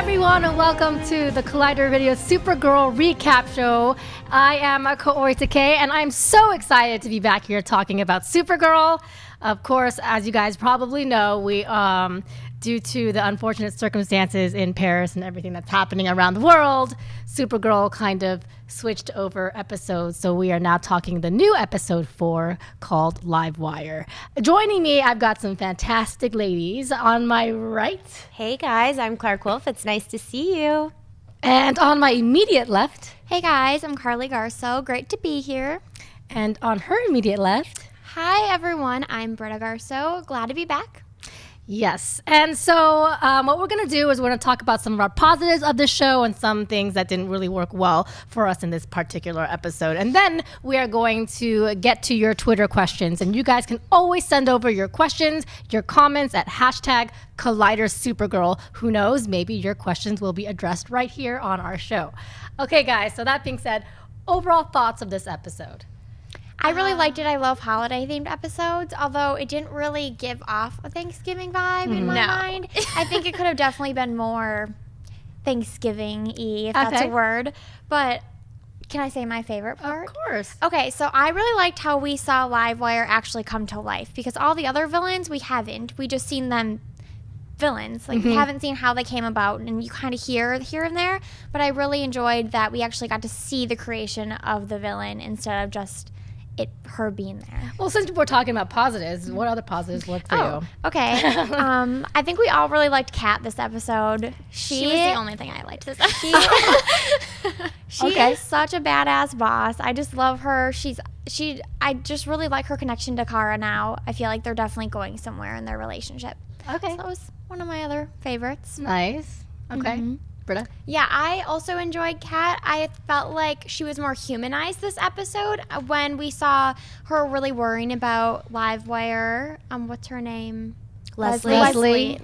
everyone, and welcome to the Collider Video Supergirl Recap Show. I am Kaori Takee, and I'm so excited to be back here talking about Supergirl. Of course, as you guys probably know, we due to the unfortunate circumstances in Paris and everything that's happening around the world, Supergirl kind of switched over episodes. So we are now talking the new episode 4 called Livewire. Joining me, I've got some fantastic ladies. On my right. Hey guys, I'm Clarke Wolfe. It's nice to see you. And on my immediate left. Hey guys, I'm Carli Garsow. Great to be here. And on her immediate left. Hi everyone, I'm Britta Garsow. Glad to be back. Yes. And so what we're going to do is we're going to talk about some of our positives of the show and some things that didn't really work well for us in this particular episode. And then we are going to get to your Twitter questions. And you guys can always send over your questions, your comments at hashtag #ColliderSupergirl. Who knows? Maybe your questions will be addressed right here on our show. Okay, guys. So that being said, overall thoughts of this episode. I really liked it. I love holiday-themed episodes, although it didn't really give off a Thanksgiving vibe in my mind. I think it could have definitely been more Thanksgiving-y, if that's a word. But can I say my favorite part? Of course. Okay, so I really liked how we saw Livewire actually come to life, because all the other villains, we haven't. We just seen them villains. Like, we haven't seen how they came about, and you kind of hear here and there. But I really enjoyed that we actually got to see the creation of the villain instead of just her being there. Well, since we're talking about positives, what other positives worked for you? Okay. I think we all really liked Kat this episode. She was the only thing I liked this episode. She is such a badass boss. I just love her. I just really like her connection to Kara now. I feel like they're definitely going somewhere in their relationship. Okay. So that was one of my other favorites. Nice. Okay. Britta? Yeah, I also enjoyed Kat. I felt like she was more humanized this episode when we saw her really worrying about Livewire. What's her name? Leslie.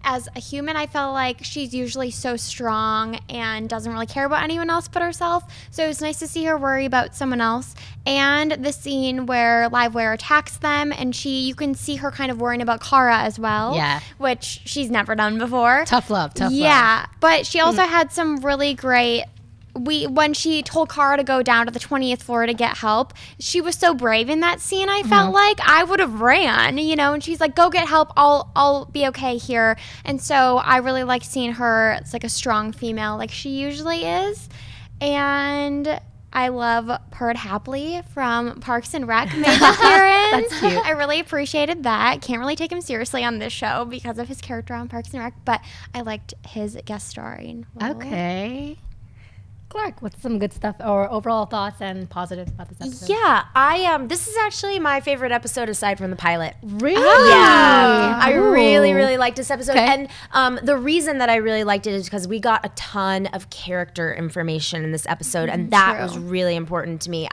As a human, I felt like she's usually so strong and doesn't really care about anyone else but herself. So it was nice to see her worry about someone else. And the scene where Livewire attacks them, and you can see her kind of worrying about Kara as well. Yeah. Which she's never done before. Tough love. Yeah, but she also had some really great. When she told Kara to go down to the 20th floor to get help, she was so brave in that scene. I felt like I would have ran, and she's like, "Go get help. I'll be okay here." And so I really like seeing her. It's like a strong female, like she usually is. And I love Perd Hapley from Parks and Rec made an appearance. That's cute. I really appreciated that. Can't really take him seriously on this show because of his character on Parks and Rec, but I liked his guest starring role. Okay. Clarke, what's some good stuff or overall thoughts and positives about this episode? Yeah, this is actually my favorite episode aside from the pilot. Really? Yeah. I really liked this episode. Okay. And the reason that I really liked it is because we got a ton of character information in this episode, and that was really important to me.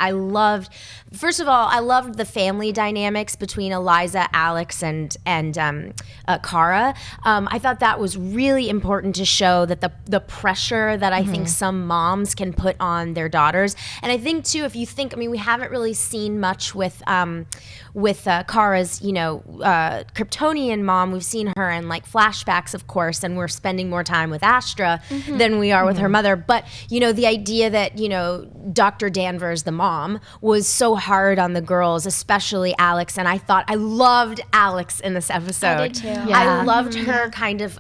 First of all, I loved the family dynamics between Eliza, Alex, and Kara. I thought that was really important to show that the pressure that I think some moms can put on their daughters. And I think too, if you think, we haven't really seen much with Kara's, Kryptonian mom. We've seen her in like flashbacks, of course, and we're spending more time with Astra than we are with her mother. But, the idea that, Dr. Danvers, the mom, was so hard on the girls, especially Alex. And I loved Alex in this episode. I did too. Yeah. I loved her kind of,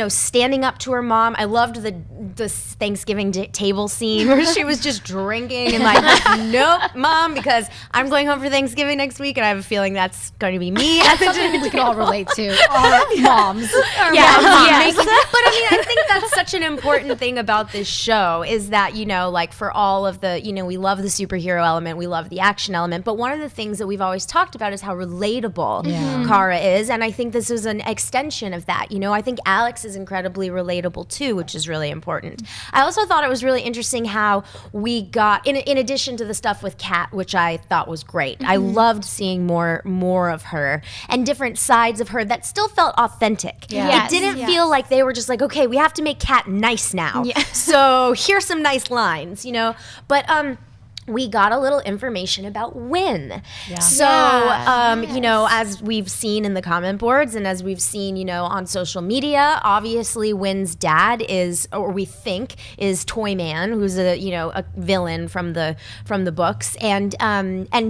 standing up to her mom. I loved the Thanksgiving table scene where she was just drinking and like, nope, Mom, because I'm going home for Thanksgiving next week, and I have a feeling that's going to be me. That's something we can all relate to. Our moms. Yes. But I think that's such an important thing about this show is that, like for all of the, we love the superhero element, we love the action element, but one of the things that we've always talked about is how relatable Kara is, and I think this was an extension of that. I think Alex is incredibly relatable too, which is really important. I also thought it was really interesting how we got, in addition to the stuff with Kat, which I thought was great. I loved seeing more of her and different sides of her that still felt authentic. Yes. It didn't feel like they were just like, okay, we have to make Kat nice now. So here's some nice lines, But we got a little information about Wynn. Yeah. So, Yes. you know, as we've seen in the comment boards and as we've seen, you know, on social media, obviously Wynn's dad is, or we think is Toy Man, who's a, you know, a villain from the books. And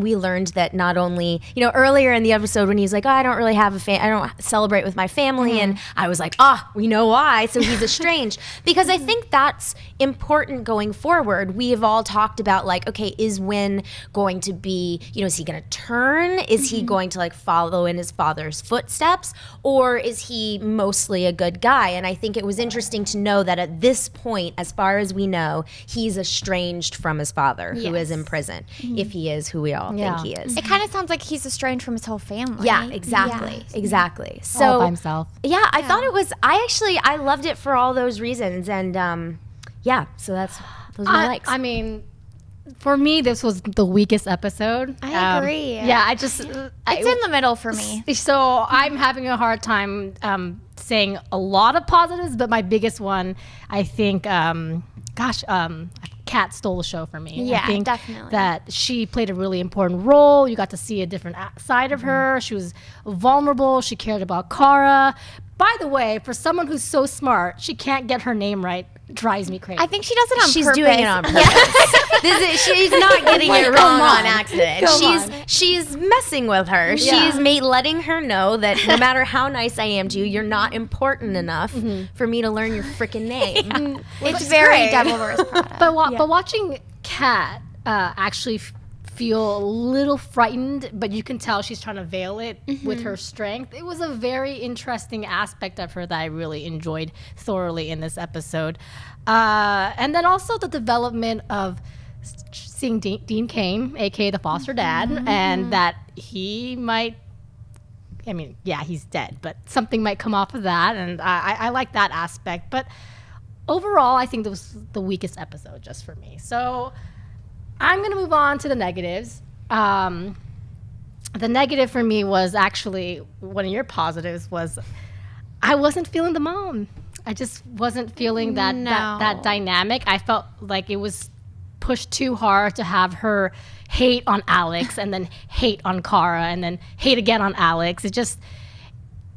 we learned that not only, you know, earlier in the episode when he's like, oh, I don't really have I don't celebrate with my family. And I was like, we know why. So he's estranged. Because I think that's important going forward. We have all talked about like, okay, is Wynn going to be, you know, is he going to turn? Is he going to like follow in his father's footsteps? Or is he mostly a good guy? And I think it was interesting to know that at this point, as far as we know, he's estranged from his father, who is in prison, if he is who we all think he is. It kind of sounds like he's estranged from his whole family. Yeah, exactly. Yeah. Exactly. So All by himself. yeah, I thought it was, I loved it for all those reasons. And yeah, so those are my likes. I mean, for me, this was the weakest episode. I agree. Yeah, I just It's in the middle for me. So I'm having a hard time saying a lot of positives, but my biggest one, I think, Kat stole the show for me. Yeah, I think definitely. that she played a really important role. You got to see a different side of her. She was vulnerable. She cared about Kara. By the way, for someone who's so smart, she can't get her name right. Drives me crazy. I think she does it on She's purpose. doing it on purpose. She's not getting it wrong on accident. She's messing with her. Yeah. She's letting her know that no matter how nice I am to you, you're not important enough for me to learn your freaking name. It's very Devil Wears Prada. But watching Kat actually feel a little frightened, but you can tell she's trying to veil it with her strength. It was a very interesting aspect of her that I really enjoyed thoroughly in this episode. And then also the development of seeing Dean Cain, aka the foster dad, and that he might, I mean, yeah, he's dead, but something might come off of that, and I like that aspect. But overall, I think this was the weakest episode just for me. So I'm going to move on to the negatives. The negative for me was actually, one of your positives was I wasn't feeling the mom. I just wasn't feeling that dynamic. I felt like it was pushed too hard to have her hate on Alex and then hate on Kara and then hate again on Alex. It just,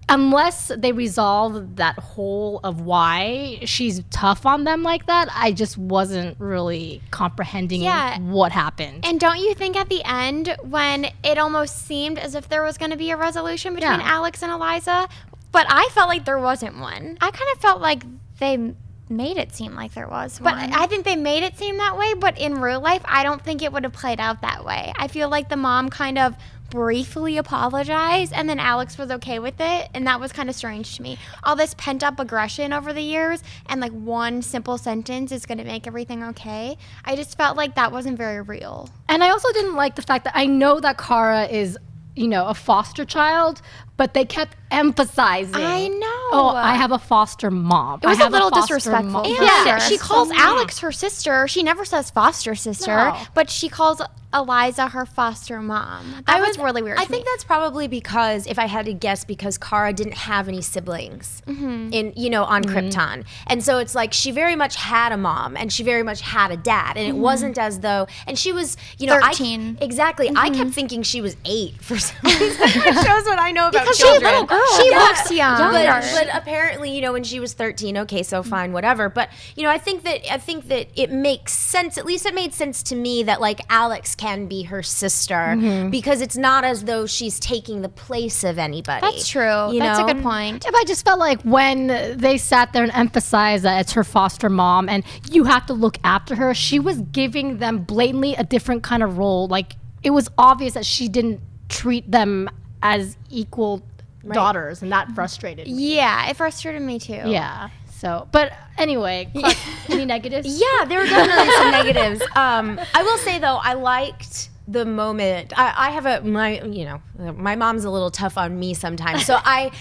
unless they resolve that whole of why she's tough on them like that, I just wasn't really comprehending what happened. And don't you think at the end, when it almost seemed as if there was going to be a resolution between Alex and Eliza, but I felt like there wasn't one. I kind of felt like they made it seem like there was one. But I think they made it seem that way, but in real life, I don't think it would have played out that way. I feel like the mom kind of briefly apologized and then Alex was okay with it, and that was kind of strange to me. All this pent up aggression over the years and like one simple sentence is going to make everything okay. I just felt like that wasn't very real. And I also didn't like the fact that I know that Kara is, you know, a foster child, but they kept emphasizing. I know. Oh, I have a foster mom. It was I have a little foster disrespectful. mom. And Yeah. she calls Alex her sister. She never says foster sister, No. but she calls Eliza her foster mom. That was really weird. I to me. think that's probably because, if I had to guess, because Kara didn't have any siblings in, you know, on Krypton. And so it's like she very much had a mom and she very much had a dad. And it wasn't as though, and she was, you know, 13. Exactly. I kept thinking she was 8 for some reason. It shows what I know about because she's a children. little girl. She looks young. But apparently, you know, when she was 13, okay, so fine, whatever. But, you know, I think that it makes sense, at least it made sense to me, that like Alex can be her sister because it's not as though she's taking the place of anybody. That's true. That's a good point. Yeah, but I just felt like when they sat there and emphasized that it's her foster mom and you have to look after her, she was giving them blatantly a different kind of role. Like, it was obvious that she didn't treat them as equal daughters, and that frustrated me. Yeah, it frustrated me too. Yeah. So, but anyway, Clarke, any negatives? Yeah, there were definitely some negatives. I will say though, I liked the moment. I have my mom's a little tough on me sometimes. So I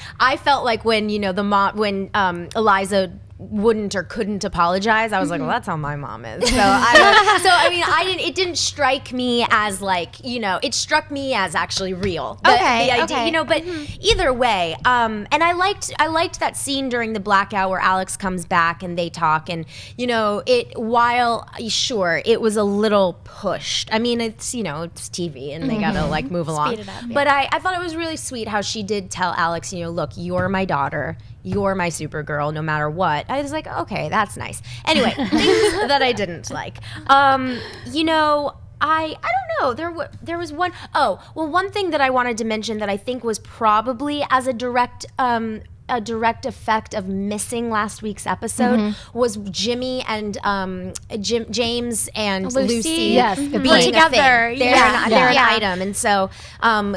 felt like when, you know, when Eliza wouldn't or couldn't apologize. I was like, well, that's how my mom is. So it didn't strike me as like, it struck me as actually real. The idea, but either way, and I liked that scene during the blackout where Alex comes back and they talk, and while sure it was a little pushed. I mean, it's it's TV and they gotta like move along. Speed it up, yeah. But I thought it was really sweet how she did tell Alex, look, you're my daughter. You're my Supergirl, no matter what. I was like, okay, that's nice. Anyway, things that I didn't like. I don't know. There was one thing that I wanted to mention that I think was probably as a direct effect of missing last week's episode was Jimmy and James and Lucy yes, being together. a thing. They're an item, and so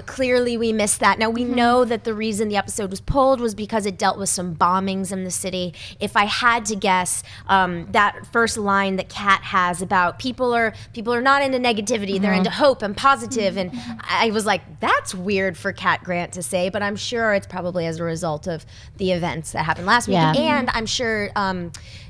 clearly we missed that. Now we know that the reason the episode was pulled was because it dealt with some bombings in the city. If I had to guess, that first line that Kat has about people are not into negativity, they're into hope and positive, and I was like, that's weird for Kat Grant to say, but I'm sure it's probably as a result of the events that happened last week. And I'm sure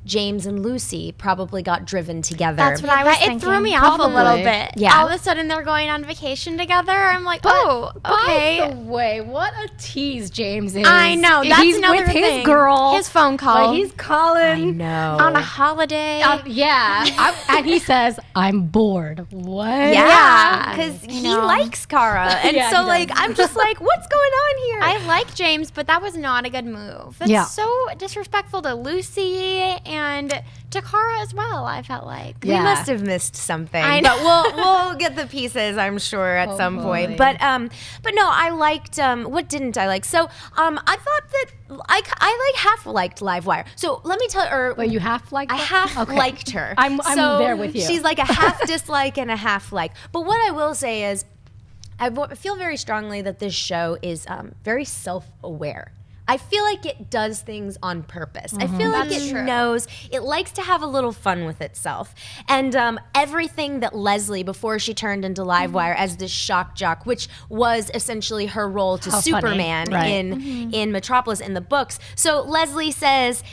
James and Lucy probably got driven together. That's what I was thinking. It threw me off a little bit. Yeah. All of a sudden they're going on vacation together. I'm like, okay. By the way, what a tease James is. I know. That's he's another with thing. his girl. His phone call. Like, he's calling. I know. On a holiday. And he says, I'm bored. What? Yeah, because he likes Kara. And so, like, I'm just like, what's going on here? I like James, but that was not a good move. That's so disrespectful to Lucy and to Kara as well, I felt like. We must have missed something. I know. But we'll get the pieces, I'm sure, at some point. But no, I liked, what didn't I like? So I thought that I half liked Livewire. So let me tell you. Wait, you half liked her? I half liked her. I'm there with you. She's like a half dislike and a half like. But what I will say is, I feel very strongly that this show is very self-aware. I feel like it does things on purpose. I feel like it knows, it likes to have a little fun with itself. And everything that Leslie, before she turned into Livewire as this shock jock, which was essentially her role to Superman in Metropolis in the books. So Leslie says,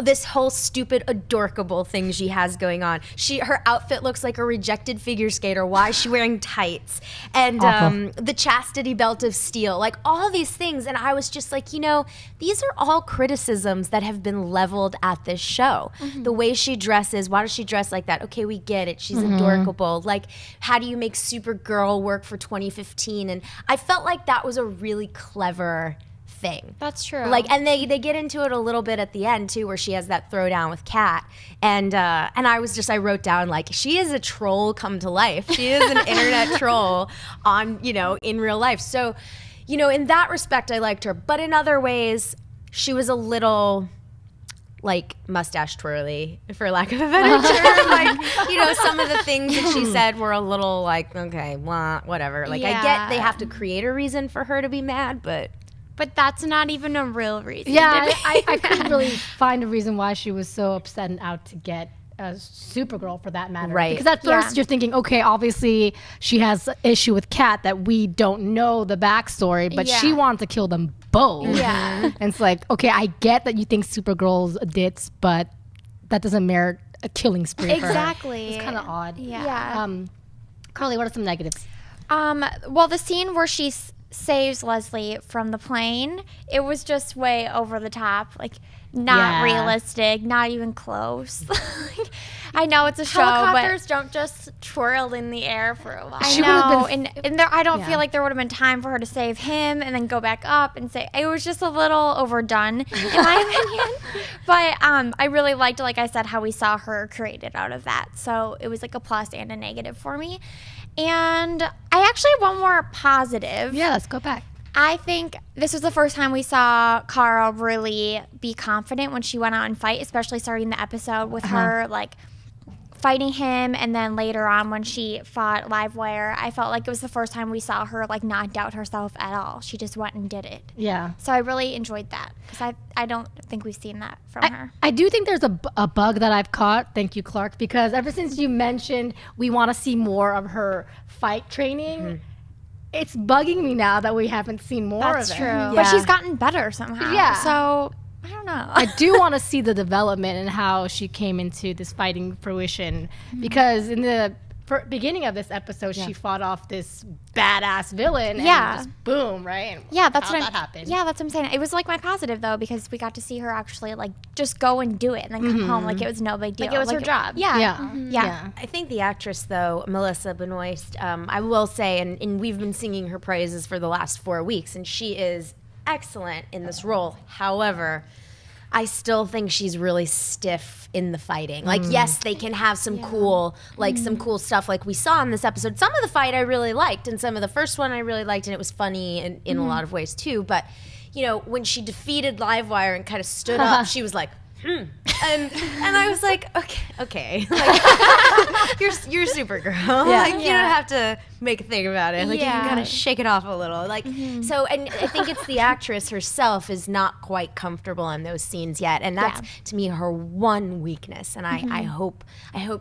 this whole stupid, adorkable thing she has going on. Her outfit looks like a rejected figure skater. Why is she wearing tights? And the chastity belt of steel, like all these things. And I was just like, these are all criticisms that have been leveled at this show. The way she dresses, why does she dress like that? Okay, we get it. She's adorable. Like, how do you make Supergirl work for 2015? And I felt like that was a really clever thing. That's true. Like, and they get into it a little bit at the end too, where she has that throwdown with Kat, and I wrote down, like, she is a troll come to life. She is an internet troll on in real life. So, in that respect, I liked her. But in other ways, she was a little, like, mustache twirly, for lack of a better term. Like, some of the things that she said were a little like, okay, well, whatever. Like, I get they have to create a reason for her to be mad, but that's not even a real reason. Yeah, I couldn't really find a reason why she was so upset and out to get Supergirl, for that matter. Right. Because at first you're thinking, okay, obviously she has an issue with Kat that we don't know the backstory, but she wanted to kill them both. Yeah. And it's like, okay, I get that you think Supergirl's a ditz, but that doesn't merit a killing spree for her. Exactly. It's kind of odd. Yeah. Carly, what are some negatives? Well, the scene where she saves Leslie from the plane, it was just way over the top. Like, not realistic, not even close. I know it's a show, helicopters don't just twirl in the air for a while. I know, and there, I don't feel like there would have been time for her to save him and then go back up and say, it was just a little overdone, in my opinion. But I really liked, like I said, how we saw her created out of that. So it was like a plus and a negative for me. And I actually have one more positive. Yeah, let's go back. I think this was the first time we saw Kara really be confident when she went out and fight, especially starting the episode with her, like, fighting him. And then later on when she fought Livewire, I felt like it was the first time we saw her, like, not doubt herself at all. She just went and did it. Yeah. So I really enjoyed that because I don't think we've seen that from her. I do think there's a bug that I've caught. Thank you, Clarke, because ever since you mentioned we want to see more of her fight training, it's bugging me now that we haven't seen more of it. That's true. Yeah. But she's gotten better somehow. Yeah. So I don't know. I do want to see the development and how she came into this fighting fruition, because in the beginning of this episode, she fought off this badass villain. Yeah. And just boom, right? And Yeah, that's how'd what that happen. Yeah, that's what I'm saying. It was like my positive though, because we got to see her actually like just go and do it and then come home like it was no big deal. Like it was her job. Yeah. Yeah. Yeah. I think the actress, though, Melissa Benoist, I will say, and we've been singing her praises for the last 4 weeks, and she is excellent in this role. However, I still think she's really stiff in the fighting. Like, yes, they can have some cool, like some cool stuff like we saw in this episode. Some of the fight I really liked, and some of the first one I really liked, and it was funny in a lot of ways too. But, you know, when she defeated Livewire and kind of stood up, she was like, and I was like, okay, like, you're Supergirl. Like, you don't have to make a thing about it. Like, you can kind of shake it off a little. Like, so, and I think it's the actress herself is not quite comfortable in those scenes yet, and that's to me her one weakness. And I hope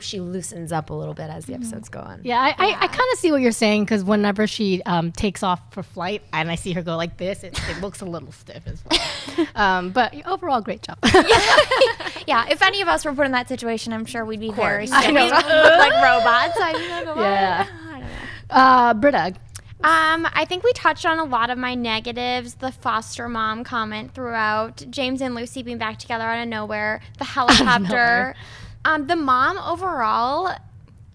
she loosens up a little bit as the episodes go on. Yeah, I kind of see what you're saying, because whenever she takes off for flight and I see her go like this, it looks a little stiff as well. But overall, great job. Yeah, if any of us were put in that situation, I'm sure we'd be very I know. like robots. Yeah. Britta. I think we touched on a lot of my negatives. The foster mom comment throughout, James and Lucy being back together out of nowhere, the helicopter. The mom overall,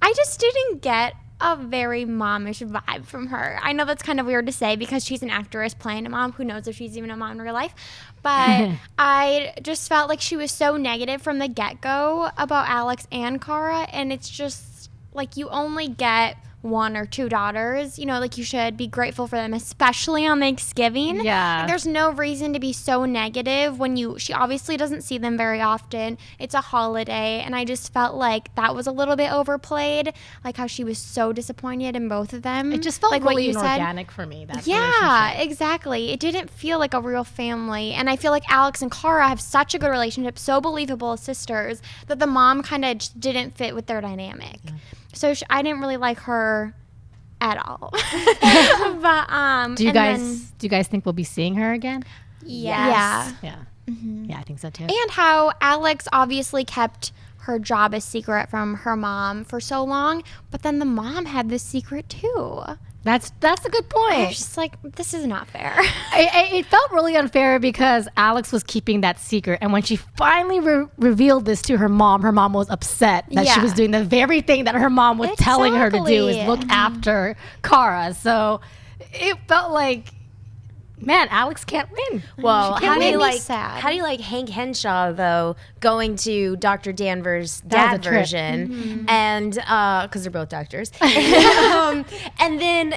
I just didn't get a very momish vibe from her. I know that's kind of weird to say because she's an actress playing a mom. Who knows if she's even a mom in real life? But I just felt like she was so negative from the get-go about Alex and Kara, and it's just like you only get 1 or 2 daughters, you know, like you should be grateful for them, especially on Thanksgiving. Yeah. There's no reason to be so negative when she obviously doesn't see them very often. It's a holiday, and I just felt like that was a little bit overplayed, like how she was so disappointed in both of them. It just felt like really what you said. organic for me. That Yeah, relationship. exactly. It didn't feel like a real family. And I feel like Alex and Kara have such a good relationship, so believable as sisters, that the mom kind of just didn't fit with their dynamic. Yeah. So I didn't really like her at all. But do you guys think we'll be seeing her again? Yes. Yeah. Yeah, I think so too. And how Alex obviously kept her job a secret from her mom for so long, but then the mom had this secret too. That's a good point. I was just like, this is not fair. It felt really unfair because Alex was keeping that secret, and when she finally revealed this to her mom was upset that she was doing the very thing that her mom was telling her to do, is look after Kara. So it felt like, man, Alex can't win. Well, how do you sad. like Hank Henshaw though going to Dr. Danvers' That was dad a trip. version, and because they're both doctors, and then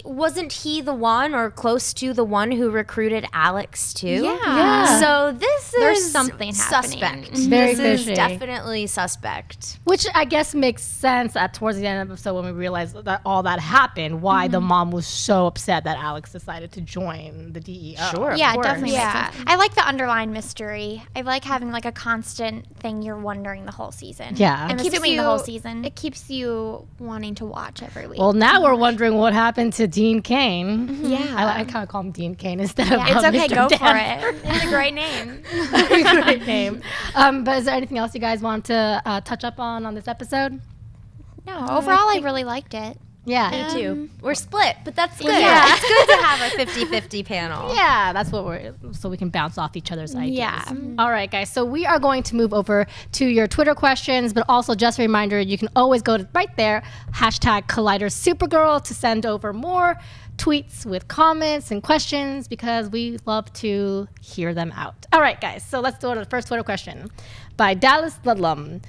wasn't he the one or close to the one who recruited Alex too? Yeah. So There's is something suspect. happening. Very this fishy. is definitely suspect. Which I guess makes sense towards the end of the episode when we realized that all that happened, why the mom was so upset that Alex decided to join the DEO. Sure. Yeah, course. definitely Yeah. makes sense. I like the underlying mystery. I like having like a constant thing you're wondering the whole season. Yeah. I'm It assuming the whole season. It keeps you wanting to watch every week. Well, now we're wondering what happened to Dean Cain. Yeah. I kind of call him Dean Cain instead of it's okay, Mr. go Dan. for it. It's a great name. Great name. But is there anything else you guys want to touch up on this episode? No, overall, I really liked it. Yeah. Me too. We're split, but that's good. Yeah. It's good to have a 50-50 panel. Yeah, that's what so we can bounce off each other's ideas. Yeah. All right, guys. So we are going to move over to your Twitter questions, but also just a reminder, you can always go to right there, #ColliderSupergirl to send over more tweets with comments and questions because we love to hear them out. All right, guys. So let's go to the first Twitter question by Dallas Ludlum.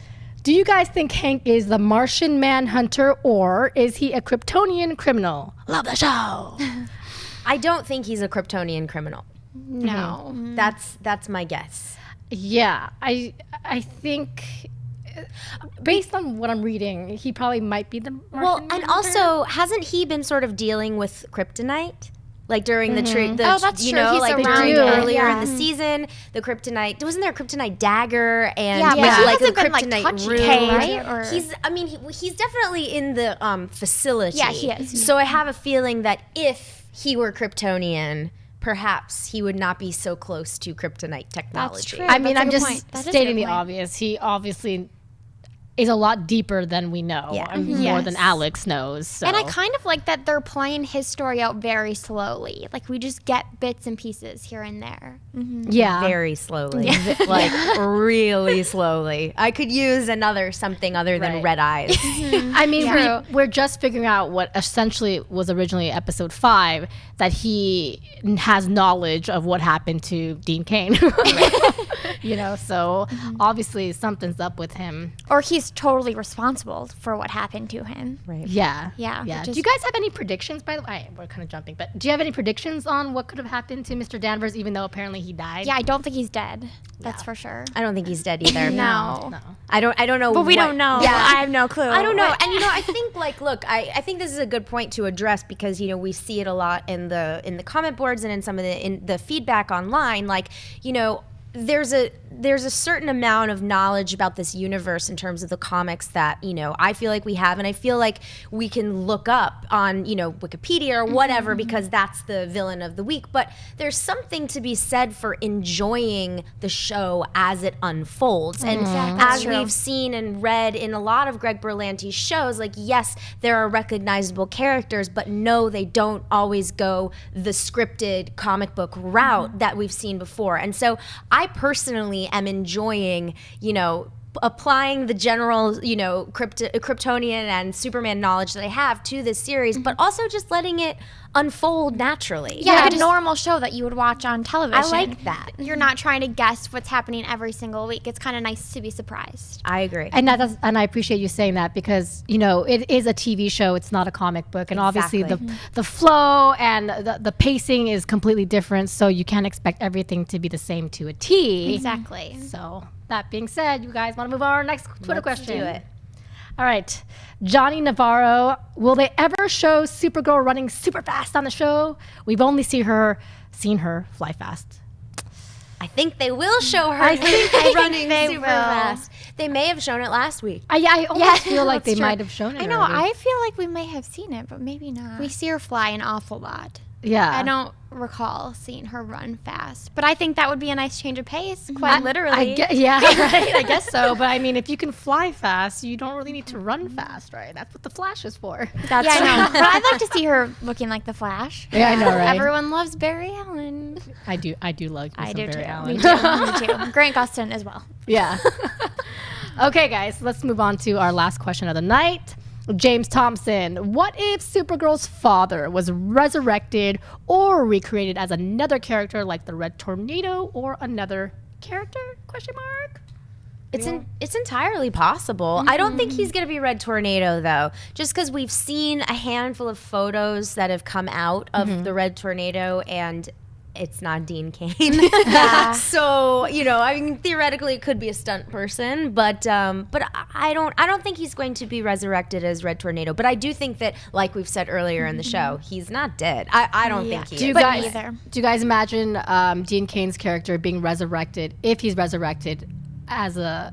Do you guys think Hank is the Martian Manhunter or is he a Kryptonian criminal? Love the show. I don't think he's a Kryptonian criminal. No. That's my guess. Yeah, I think based on what I'm reading, he probably might be the Martian Well, and Manhunter. also, hasn't he been sort of dealing with kryptonite? Like during the Oh, that's true. He's like around during it, earlier in yeah. the season, the kryptonite. Wasn't there a kryptonite dagger and Yeah, but he like hasn't the been, like, kryptonite touching room? it, right? Or- He's definitely in the facility. Yeah, he is. So I have a feeling that if he were Kryptonian, perhaps he would not be so close to kryptonite technology. That's true. I mean, That's a I'm good just point. That is a stating good the point. obvious. He obviously is a lot deeper than we know. Yeah. I mean, more than Alex knows. So. And I kind of like that they're playing his story out very slowly. Like, we just get bits and pieces here and there. yeah. Very slowly, like really slowly. I could use another something other than Right. red eyes. I mean, Yeah. we're just figuring out what essentially was originally episode 5, that he has knowledge of what happened to Dean Cain. You know, so obviously something's up with him. Or he's totally responsible for what happened to him. Right. Yeah. Yeah, Yeah. which Do you guys have any predictions, by the way? We're kind of jumping, but do you have any predictions on what could have happened to Mr. Danvers, even though apparently he died? Yeah, I don't think he's dead. That's for sure. I don't think he's dead either. No. No. I don't know. But we what- don't know. Yeah. I have no clue. I don't know. And I think look, I think this is a good point to address because we see it a lot in the comment boards and in some of the feedback online. Like, there's a certain amount of knowledge about this universe in terms of the comics that I feel like we have, and I feel like we can look up on Wikipedia or whatever because that's the villain of the week. But there's something to be said for enjoying the show as it unfolds, and as we've seen and read in a lot of Greg Berlanti's shows, like, yes, there are recognizable characters, but no, they don't always go the scripted comic book route that we've seen before. And so I personally am enjoying, applying the general, Kryptonian and Superman knowledge that I have to this series, but also just letting it unfold naturally. Yeah, like just- a normal show that you would watch on television. I like that. You're not trying to guess what's happening every single week. It's kind of nice to be surprised. I agree. And I appreciate you saying that because it is a TV show. It's not a comic book, and obviously Exactly. the flow and the pacing is completely different. So you can't expect everything to be the same to a T. Exactly. So that being said, you guys want to move on to our next Twitter question? do it. All right, Johnny Navarro. Will they ever show Supergirl running super fast on the show? We've only seen her fly fast. I think they will show her I think running they super will. fast. They may have shown it last week. I almost feel like they that's true. might have shown it. I know. already. I feel like we may have seen it, but maybe not. We see her fly an awful lot. Yeah. I don't recall seeing her run fast, but I think that would be a nice change of pace, quite literally. Yeah, right. I guess so. But I mean, if you can fly fast, you don't really need to run fast, right? That's what the Flash is for. That's yeah, I know. But I'd like to see her looking like the Flash. Yeah, I know, right? Everyone loves Barry Allen. I do love I some do Barry too. Allen. Me too. Me too. Grant Gustin as well. Yeah. Okay, guys, let's move on to our last question of the night. James Thompson, what if Supergirl's father was resurrected or recreated as another character like the Red Tornado or another character? Question mark. It's entirely possible. I don't think he's going to be Red Tornado, though, just because we've seen a handful of photos that have come out of the Red Tornado, and it's not Dean Cain. So, I mean, theoretically it could be a stunt person, but I don't think he's going to be resurrected as Red Tornado. But I do think that, like we've said earlier in the show, he's not dead. I don't think he Do you is. do you guys imagine Dean Cain's character being resurrected, if he's resurrected, as a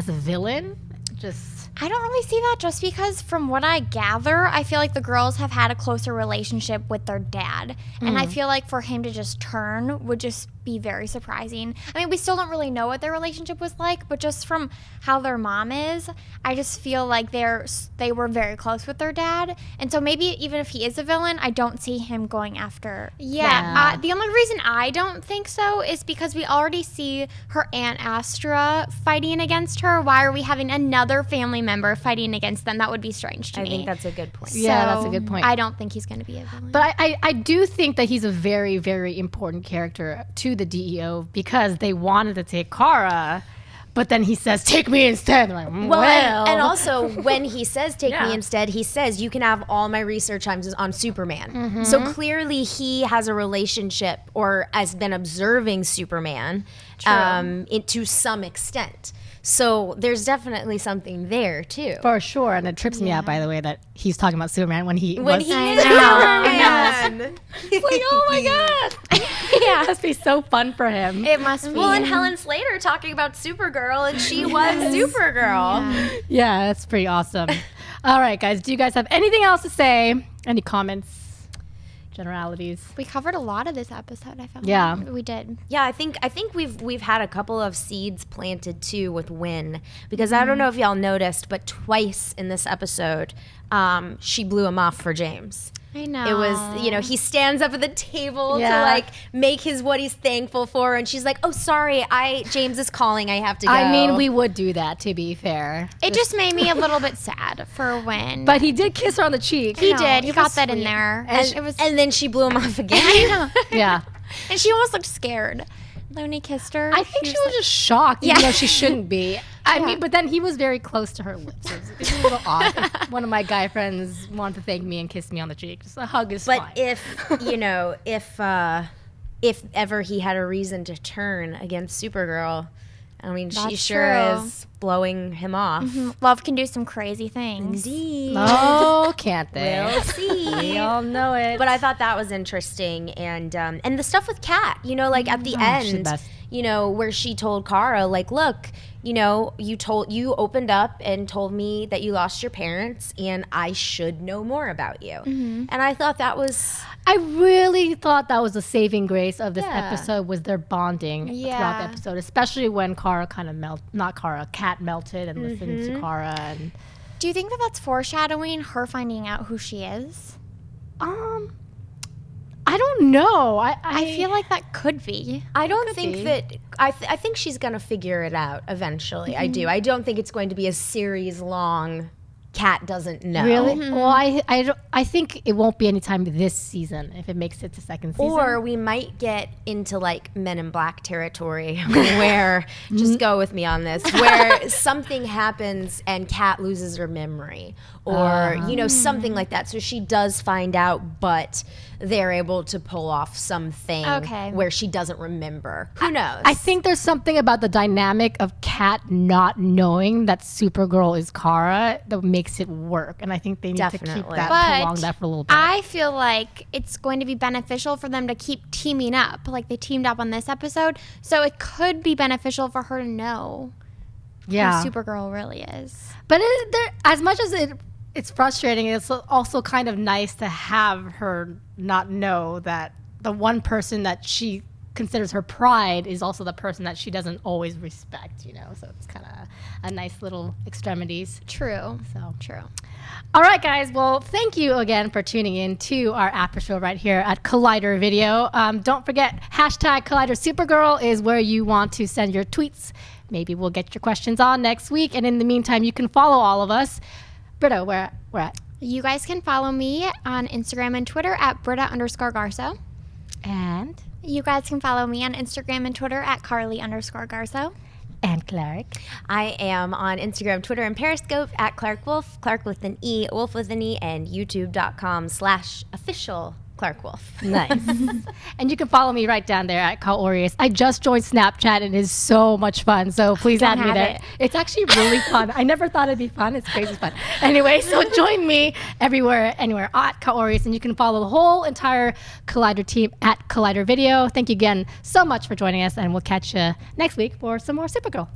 villain? I don't really see that just because from what I gather, I feel like the girls have had a closer relationship with their dad. And I feel like for him to just turn would just be very surprising. I mean, we still don't really know what their relationship was like, but just from how their mom is, I just feel like they were very close with their dad. And so maybe even if he is a villain, I don't see him going after them. The only reason I don't think so is because we already see her Aunt Astra fighting against her. Why are we having another family member fighting against them? That would be strange to me. I think that's a good point. Yeah, that's a good point. I don't think he's going to be a villain. But I do think that he's a very, very important character to the DEO because they wanted to take Kara, but then he says, "Take me instead." They're like, well. And also when he says take me instead, he says you can have all my research times on Superman. So clearly he has a relationship or has been observing Superman to some extent. So there's definitely something there too. For sure, and it trips me out, by the way, that he's talking about Superman when he When was. he I is know. Superman. like, oh my god, yeah, it must be so fun for him. it must be. Well, and Helen Slater talking about Supergirl, and she was Supergirl. Yeah, that's pretty awesome. All right, guys, do you guys have anything else to say? Any comments? Generalities. We covered a lot of this episode, I felt. Yeah. like. We did. Yeah, I think we've had a couple of seeds planted too with Wynn, because I don't know if y'all noticed, but twice in this episode, she blew him off for James. I know. It was, he stands up at the table Yeah. to like make what he's thankful for, and she's like, "Oh, sorry, James is calling. I have to go." I mean, we would do that, to be fair. It just made me a little bit sad for Wynn. But he did kiss her on the cheek. he know, did. He it got was that in sweet. there. and, it was. and then she blew him off again. I know. Yeah. And she almost looked scared. Looney kissed her. I think she was just shocked, even Yeah. though she shouldn't be. I mean, but then he was very close to her lips. It was a little odd. If one of my guy friends wanted to thank me and kiss me on the cheek. Just a hug is But fine. if ever he had a reason to turn against Supergirl, I mean, she That's sure true. is blowing him off. Love can do some crazy things. Indeed. Oh, can't they? We'll see. We all know it. But I thought that was interesting, and the stuff with Kat, like at the she's the end, best. where she told Kara, like, look, you opened up and told me that you lost your parents, and I should know more about you. And I thought that was I really thought that was the saving grace of this Yeah. episode was their bonding throughout the Yeah. episode, especially when Kara kind of Kat melted and listened to Kara. And Do you think that that's foreshadowing her finding out who she is? I don't know. I feel like that could be. I don't think be. that I think she's gonna figure it out eventually. I do. I don't think it's going to be a series long. Kat doesn't know. Really? Well, I think it won't be anytime this season if it makes it to second season. Or we might get into like Men in Black territory where, just go with me on this, where something happens and Kat loses her memory or, something like that. So she does find out, but they're able to pull off something Okay. where she doesn't remember. Who knows? I think there's something about the dynamic of Kat not knowing that Supergirl is Kara that makes it work. And I think they need to keep Definitely. that, But prolong that for a little bit. I feel like it's going to be beneficial for them to keep teaming up. Like they teamed up on this episode. So it could be beneficial for her to know yeah. who Supergirl really is. But as much as it's frustrating, it's also kind of nice to have her not know that the one person that she considers her pride is also the person that she doesn't always respect, So it's kind of a nice little extremities. True. So True. All right, guys. Well, thank you again for tuning in to our after show right here at Collider Video. Don't forget, hashtag Collider Supergirl is where you want to send your tweets. Maybe we'll get your questions on next week. And in the meantime, you can follow all of us. Britta, where at? You guys can follow me on Instagram and Twitter at Britta_Garsow. And You guys can follow me on Instagram and Twitter at Carli_Garsow. Clarke. I am on Instagram, Twitter, and Periscope at Clarke Wolfe, Clarke with an E, Wolf with an E, and youtube.com/official Clarke Wolfe. Nice. And you can follow me right down there at Kaori. I just joined Snapchat and it is so much fun. So please add me have there. it. It's actually really fun. I never thought it'd be fun. It's crazy fun. Anyway, so join me anywhere at Kaori. And you can follow the whole entire Collider team at Collider Video. Thank you again so much for joining us. And we'll catch you next week for some more Supergirl.